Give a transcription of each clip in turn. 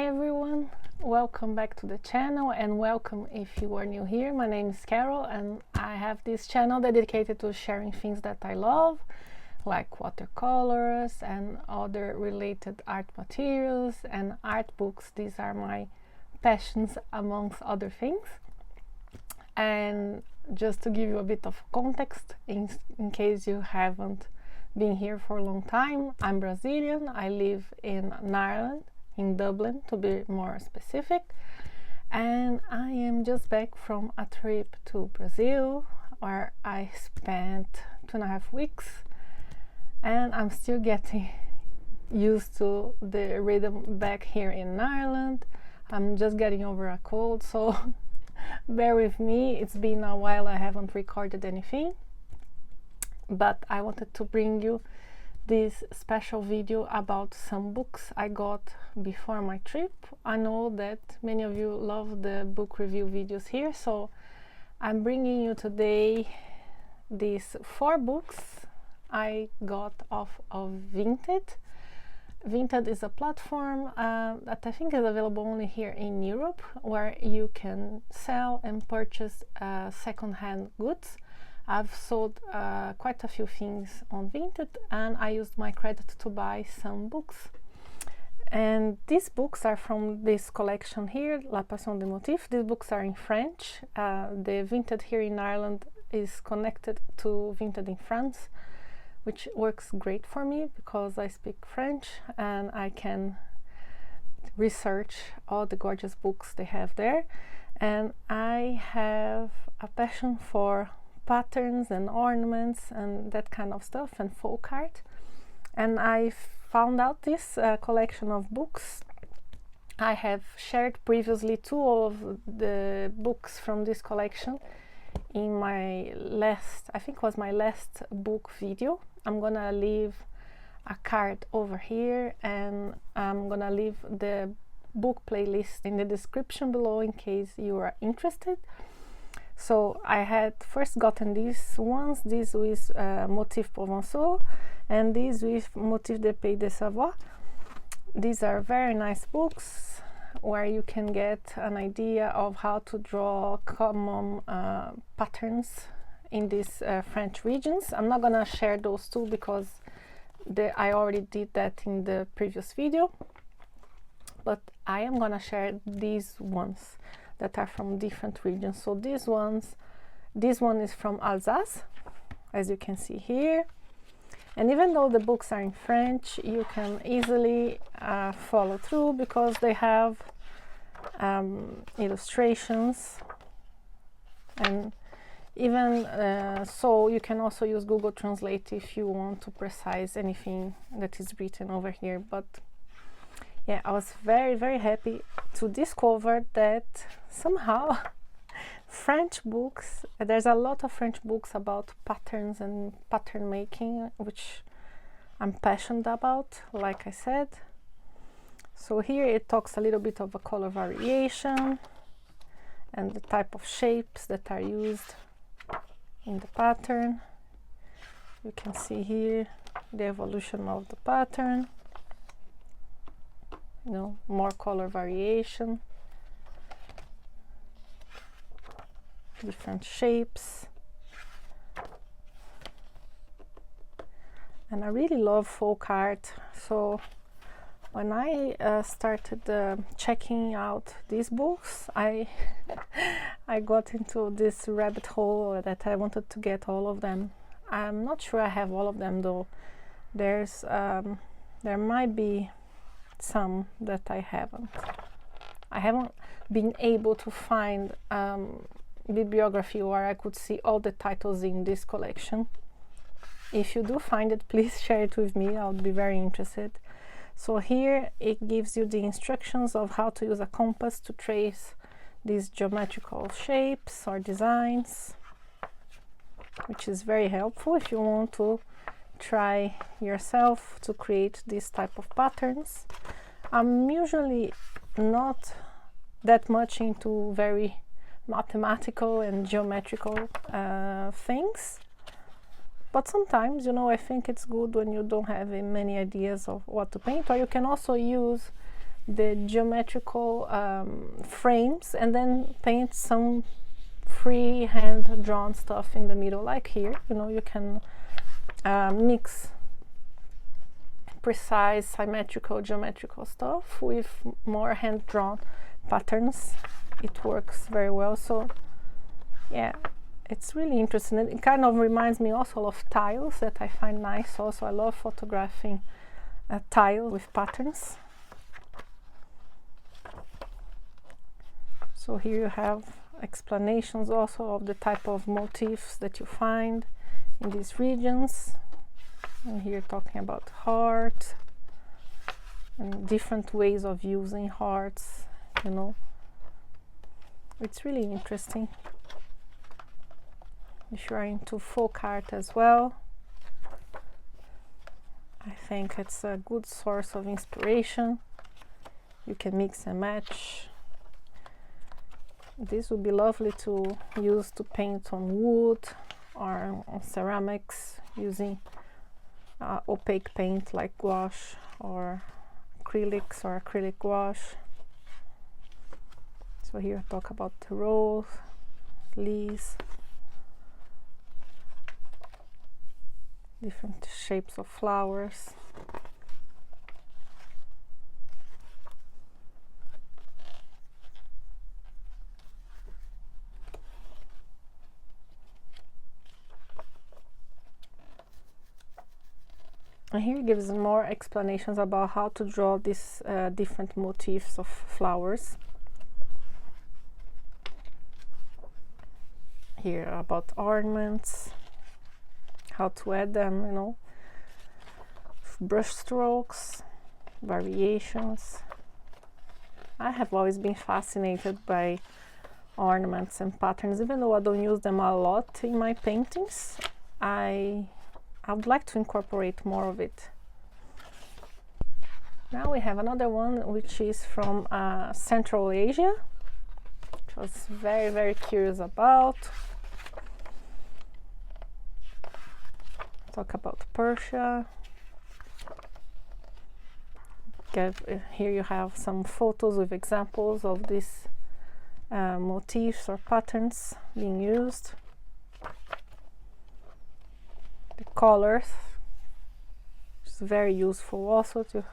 everyone, welcome back to the channel and welcome if you are new here. My name is Carol and I have this channel dedicated to sharing things that I love, like watercolors and other related art materials and art books. These are my passions amongst other things. And just to give you a bit of context in case you haven't been here for a long time, I'm Brazilian. I live in Ireland, in Dublin to be more specific, and I am just back from a trip to Brazil where I spent 2.5 weeks, and I'm still getting used to the rhythm back here in Ireland. I'm just getting over a cold, so bear with me. It's been a while I haven't recorded anything, but I wanted to bring you this special video about some books I got before my trip. I know that many of you love the book review videos here, so I'm bringing you today these 4 books I got off of Vinted. Vinted is a platform that I think is available only here in Europe, where you can sell and purchase second-hand goods. I've sold quite a few things on Vinted, and I used my credit to buy some books. And these books are from this collection here, La Passion des Motifs. These books are in French. The Vinted here in Ireland is connected to Vinted in France, which works great for me because I speak French and I can research all the gorgeous books they have there. And I have a passion for patterns and ornaments and that kind of stuff and folk art, and I found out this collection of books. I have shared previously 2 of the books from this collection in my last, I think it was my last book video. I'm gonna leave a card over here, and I'm gonna leave the book playlist in the description below in case you are interested. So I had first gotten these ones, these with Motifs Provençaux and these with Motifs de Pays de Savoie. These are very nice books where you can get an idea of how to draw common patterns in these French regions. I'm not gonna share those 2 because I already did that in the previous video, but I am gonna share these ones that are from different regions. So this one is from Alsace, as you can see here. And even though the books are in French, you can easily follow through because they have illustrations, and even so you can also use Google Translate if you want to precise anything that is written over here. But yeah, I was very happy to discover that somehow French books, there's a lot of French books about patterns and pattern making, which I'm passionate about, like I said. So here it talks a little bit of a color variation and the type of shapes that are used in the pattern. You can see here the evolution of the pattern. You know, more color variation, different shapes, and I really love folk art. So when I started checking out these books, I got into this rabbit hole that I wanted to get all of them. I'm not sure I have all of them though. There might be some that I haven't been able to find bibliography where I could see all the titles in this collection. If you do find it, please share it with me. I would be very interested. So here it gives you the instructions of how to use a compass to trace these geometrical shapes or designs, which is very helpful if you want to try yourself to create this type of patterns. I'm usually not that much into very mathematical and geometrical things, but sometimes, I think it's good when you don't have many ideas of what to paint. Or you can also use the geometrical frames and then paint some free hand drawn stuff in the middle, like here. You know, you can mix precise symmetrical geometrical stuff with more hand drawn patterns. It works very well. So yeah, it's really interesting. It kind of reminds me also of tiles that I find nice. Also, I love photographing tile with patterns. So here you have explanations also of the type of motifs that you find in these regions. And here talking about heart and different ways of using hearts, you know. It's really interesting if you are into folk art as well. I think it's a good source of inspiration. You can mix and match. This would be lovely to use to paint on wood or on ceramics using opaque paint like gouache or acrylics or acrylic gouache. So here I talk about the rose, leaves, different shapes of flowers. And here it gives more explanations about how to draw these different motifs of flowers. Here about ornaments, how to add them, you know, brush strokes, variations. I have always been fascinated by ornaments and patterns, even though I don't use them a lot in my paintings. I would like to incorporate more of it. Now we have another one which is from Central Asia, which I was very, very curious about. Talk about Persia. Here you have some photos with examples of these motifs or patterns being used. The colors, it's very useful also to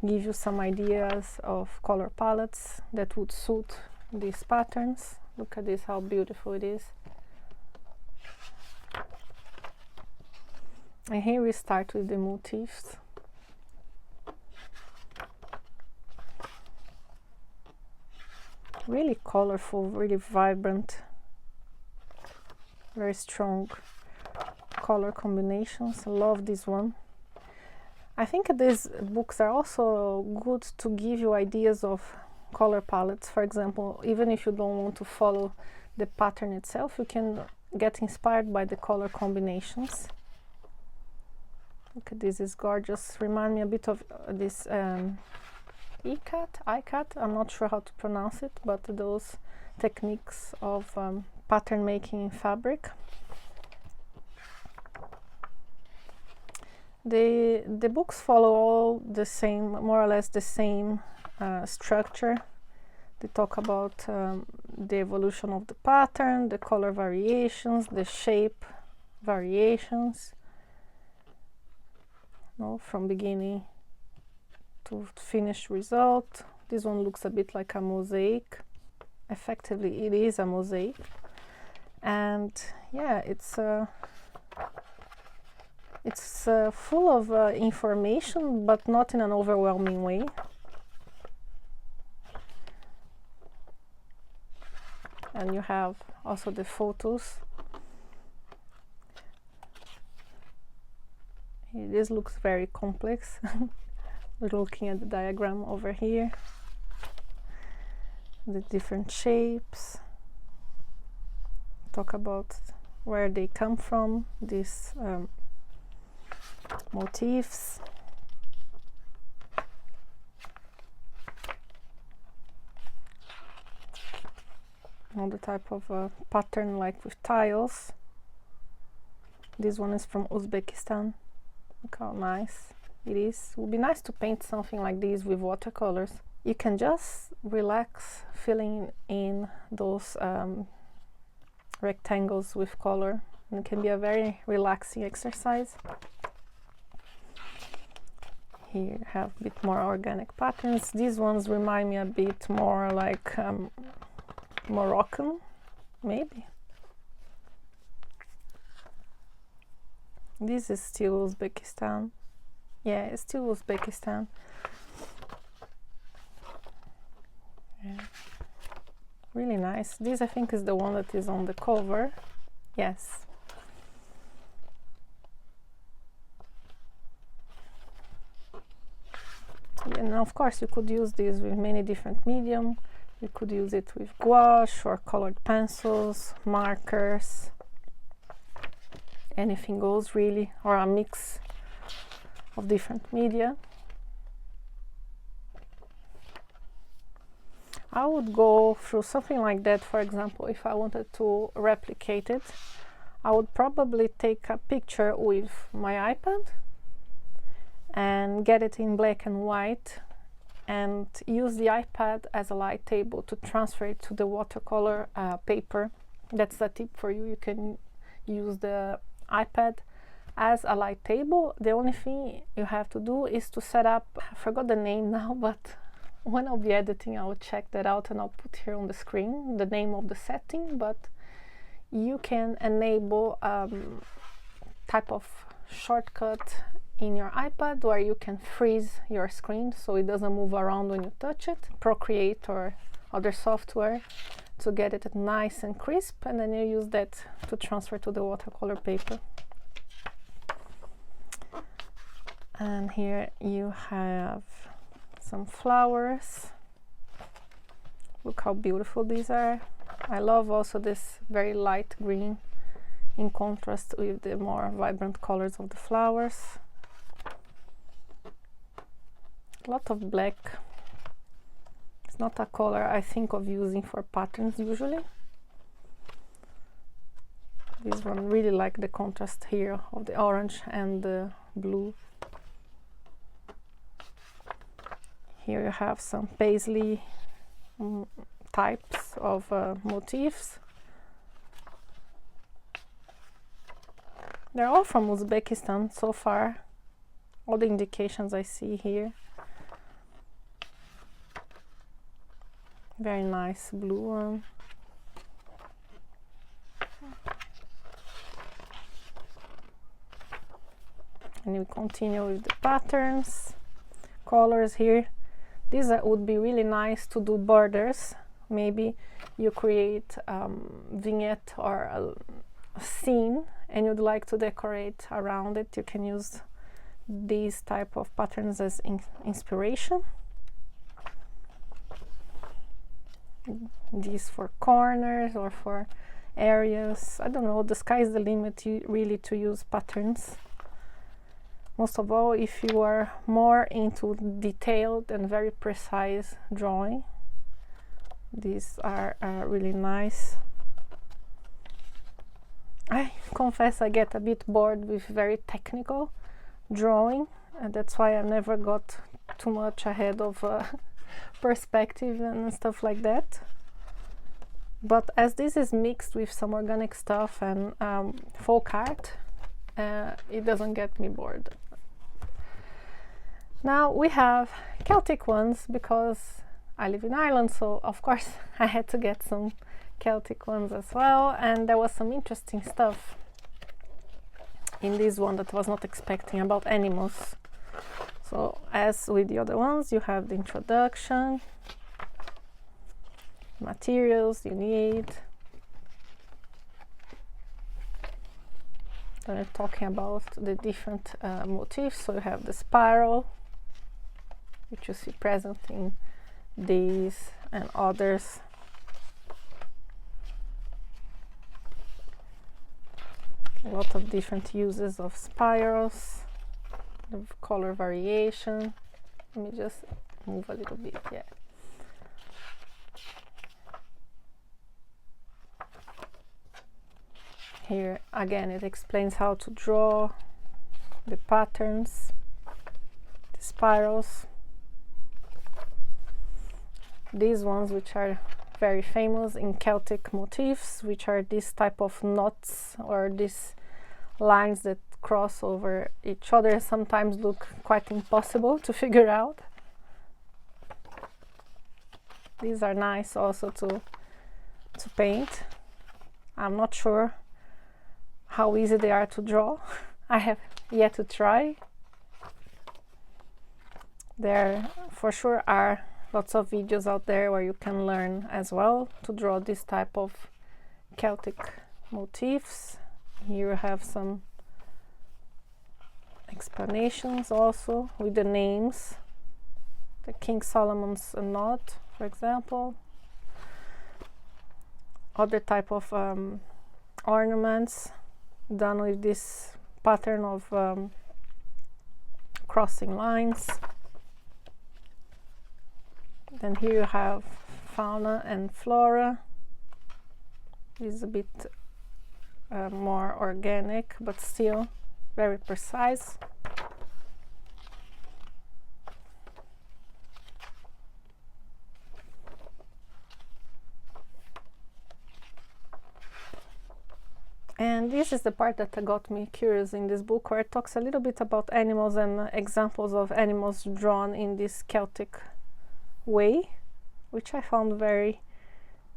give you some ideas of color palettes that would suit these patterns. Look at this, how beautiful it is. And here we start with the motifs. Really colorful, really vibrant, very strong color combinations. I love this one. I think these books are also good to give you ideas of color palettes. For example, even if you don't want to follow the pattern itself, you can get inspired by the color combinations. Look at this, is gorgeous. Remind me a bit of this ikat. I'm not sure how to pronounce it, but those techniques of pattern making in fabric. The books follow all the same, more or less the same structure. They talk about the evolution of the pattern, the color variations, the shape variations, you know, from beginning to finished result. This one looks a bit like a mosaic. Effectively, it is a mosaic, and yeah, it's full of information, but not in an overwhelming way. And you have also the photos. This looks very complex. We're looking at the diagram over here. The different shapes. Talk about where they come from, these motifs. All the type of pattern, like with tiles. This one is from Uzbekistan. Look how nice it is. It would be nice to paint something like this with watercolors. you can just relax filling in those rectangles with color, and it can be a very relaxing exercise. Here you have a bit more organic patterns. These ones remind me a bit more like Moroccan, maybe. This is still Uzbekistan. Yeah, it's still Uzbekistan. Yeah. Really nice. This I think is the one that is on the cover. Yes. And of course you could use this with many different medium. You could use it with gouache or colored pencils, markers. Anything goes really, or a mix of different media. I would go through something like that. For example, if I wanted to replicate it, I would probably take a picture with my iPad and get it in black and white and use the iPad as a light table to transfer it to the watercolor paper. That's the tip for you. You can use the iPad as a light table. The only thing you have to do is to set up, I forgot the name now, but when I'll be editing I'll check that out and I'll put here on the screen the name of the setting. But you can enable type of shortcut in your iPad where you can freeze your screen so it doesn't move around when you touch it. Procreate or other software to get it nice and crisp, and then you use that to transfer to the watercolor paper. And here you have some flowers. Look how beautiful these are. I love also this very light green in contrast with the more vibrant colors of the flowers. A lot of black. It's not a color I think of using for patterns usually. This one really like the contrast here of the orange and the blue. Here you have some paisley types of motifs. They're all from Uzbekistan so far, all the indications I see here. Very nice blue one. And we continue with the patterns, colors here. These would be really nice to do borders. Maybe you create vignette or a scene and you'd like to decorate around it. You can use these type of patterns as inspiration. These for corners or for areas. I don't know, the sky is the limit really to use patterns. Most of all if you are more into detailed and very precise drawing. These are really nice. I confess I get a bit bored with very technical drawing, and that's why I never got too much ahead of perspective and stuff like that. But as this is mixed with some organic stuff and folk art, it doesn't get me bored. Now we have Celtic ones because I live in Ireland, so of course I had to get some Celtic ones as well, and there was some interesting stuff in this one that I was not expecting about animals. So as with the other ones, you have the introduction, materials you need. Then we're talking about the different motifs. So you have the spiral, which you see present in these and others. A lot of different uses of spirals, the color variation. Let me just move a little bit, yeah. Here again it explains how to draw the patterns, the spirals. these ones, which are very famous in Celtic motifs, which are this type of knots or these lines that cross over each other, sometimes look quite impossible to figure out. These are nice also to paint. I'm not sure how easy they are to draw. I have yet to try. There for sure are lots of videos out there where you can learn as well to draw this type of Celtic motifs. Here you have some explanations also with the names. The King Solomon's knot, for example. Other type of ornaments done with this pattern of crossing lines. Then here you have fauna and flora. This is a bit more organic, but still very precise. And this is the part that got me curious in this book, where it talks a little bit about animals and examples of animals drawn in this Celtic way, which I found very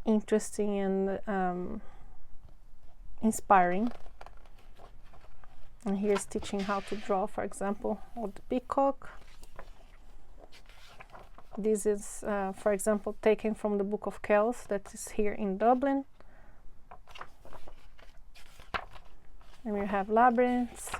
interesting and inspiring. And here's teaching how to draw, for example, of the peacock. This is, for example, taken from the Book of Kells that is here in Dublin. And we have labyrinths.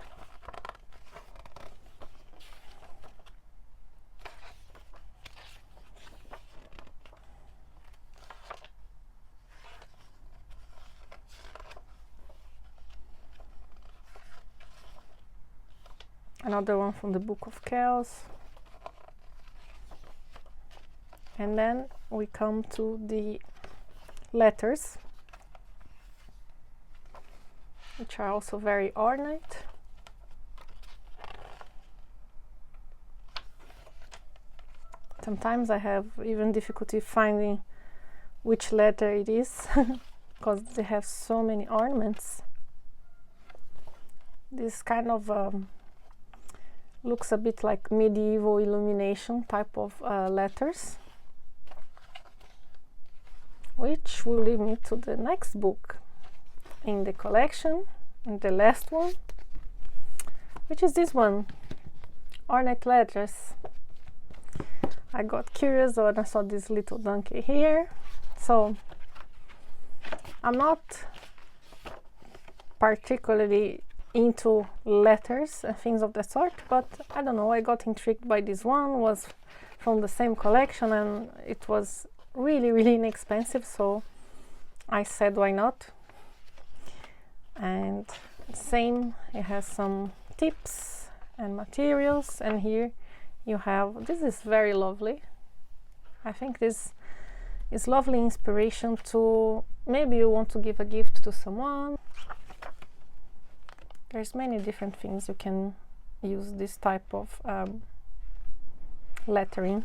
Another one from the Book of Kells. And then we come to the letters, which are also very ornate. Sometimes I have even difficulty finding which letter it is because they have so many ornaments. This kind of looks a bit like medieval illumination type of letters, which will lead me to the next book in the collection, and the last one, which is this one, Ornate Letters. I got curious when I saw this little donkey here. So I'm not particularly into letters and things of that sort, but I don't know, I got intrigued by this one. Was from the same collection and it was really inexpensive, so I said why not. And same, it has some tips and materials, and here you have, this is very lovely. I think this is lovely inspiration to, maybe you want to give a gift to someone. There's many different things you can use this type of lettering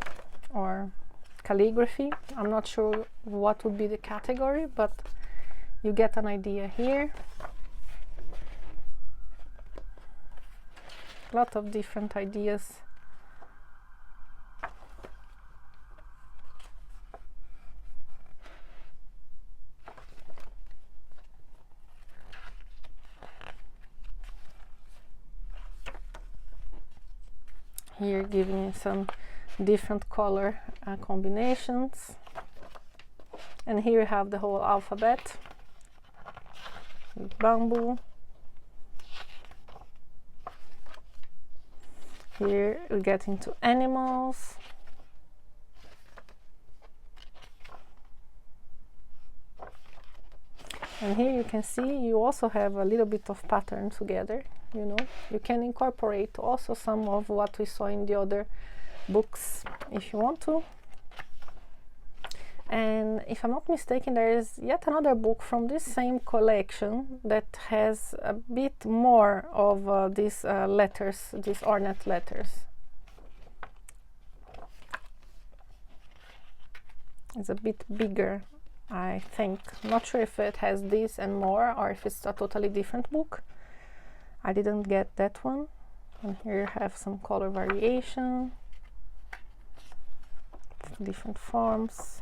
or calligraphy. I'm not sure what would be the category, but you get an idea here. A lot of different ideas. Here giving some different color combinations, and here you have the whole alphabet with bamboo. Here we get into animals. And here you can see you also have a little bit of pattern together, you know. You can incorporate also some of what we saw in the other books if you want to. And if I'm not mistaken, there is yet another book from this same collection that has a bit more of these letters, these ornate letters. It's a bit bigger, I think. Not sure if it has this and more or if it's a totally different book. I didn't get that one. And here you have some color variation, different forms.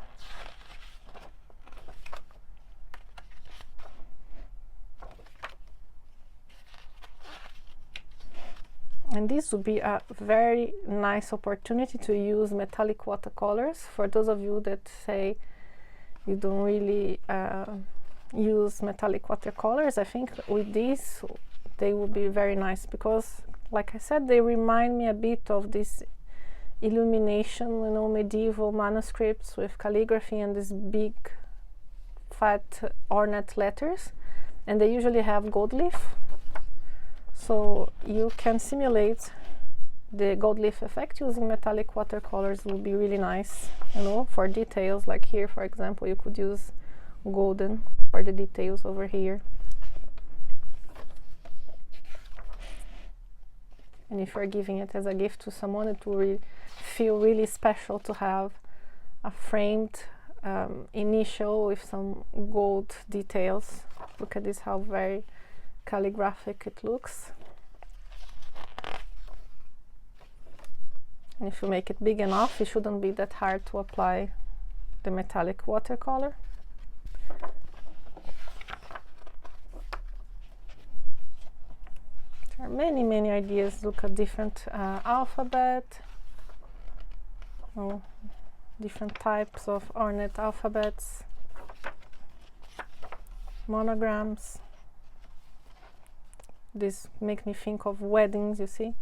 And this would be a very nice opportunity to use metallic watercolors. For those of you that say you don't really use metallic watercolors, I think with these they would be very nice, because like I said, they remind me a bit of this illumination, you know, medieval manuscripts with calligraphy and these big fat ornate letters, and they usually have gold leaf. So you can simulate the gold leaf effect using metallic watercolors. Will be really nice, you know, for details. Like here, for example, you could use golden for the details over here. And if you're giving it as a gift to someone, it will feel really special to have a framed initial with some gold details. Look at this, how very calligraphic it looks. And if you make it big enough, it shouldn't be that hard to apply the metallic watercolor. There are many ideas. Look at different alphabet, different types of ornate alphabets, monograms. This makes me think of weddings, you see.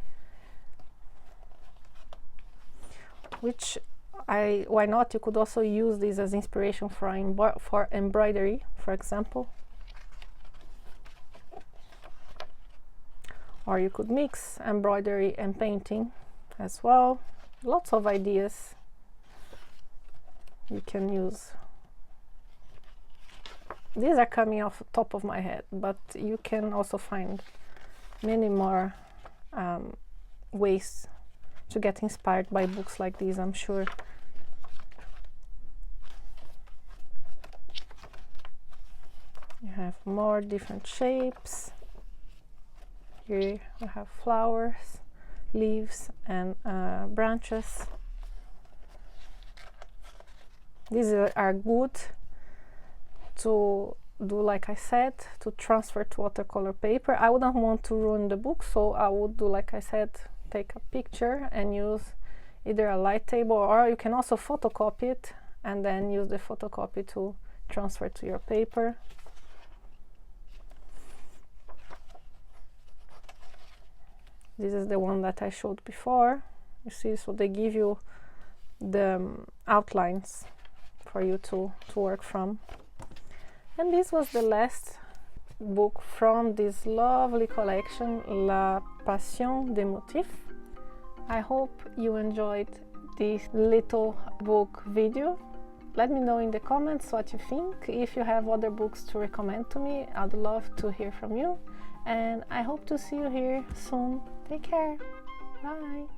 Which why not? You could also use this as inspiration for embroidery, for example. Or you could mix embroidery and painting as well. Lots of ideas you can use. These are coming off the top of my head, but you can also find many more ways to get inspired by books like these, I'm sure. You have more different shapes. Here we have flowers, leaves, and branches. These are good to do, like I said, to transfer to watercolor paper. I wouldn't want to ruin the book, so I would do, like I said, take a picture and use either a light table, or you can also photocopy it and then use the photocopy to transfer to your paper. This is the one that I showed before. You see, so they give you the outlines for you to work from. And this was the last book from this lovely collection, La Passion des Motifs. I hope you enjoyed this little book video. Let me know in the comments what you think. If you have other books to recommend to me, I'd love to hear from you. And I hope to see you here soon. Take care. Bye.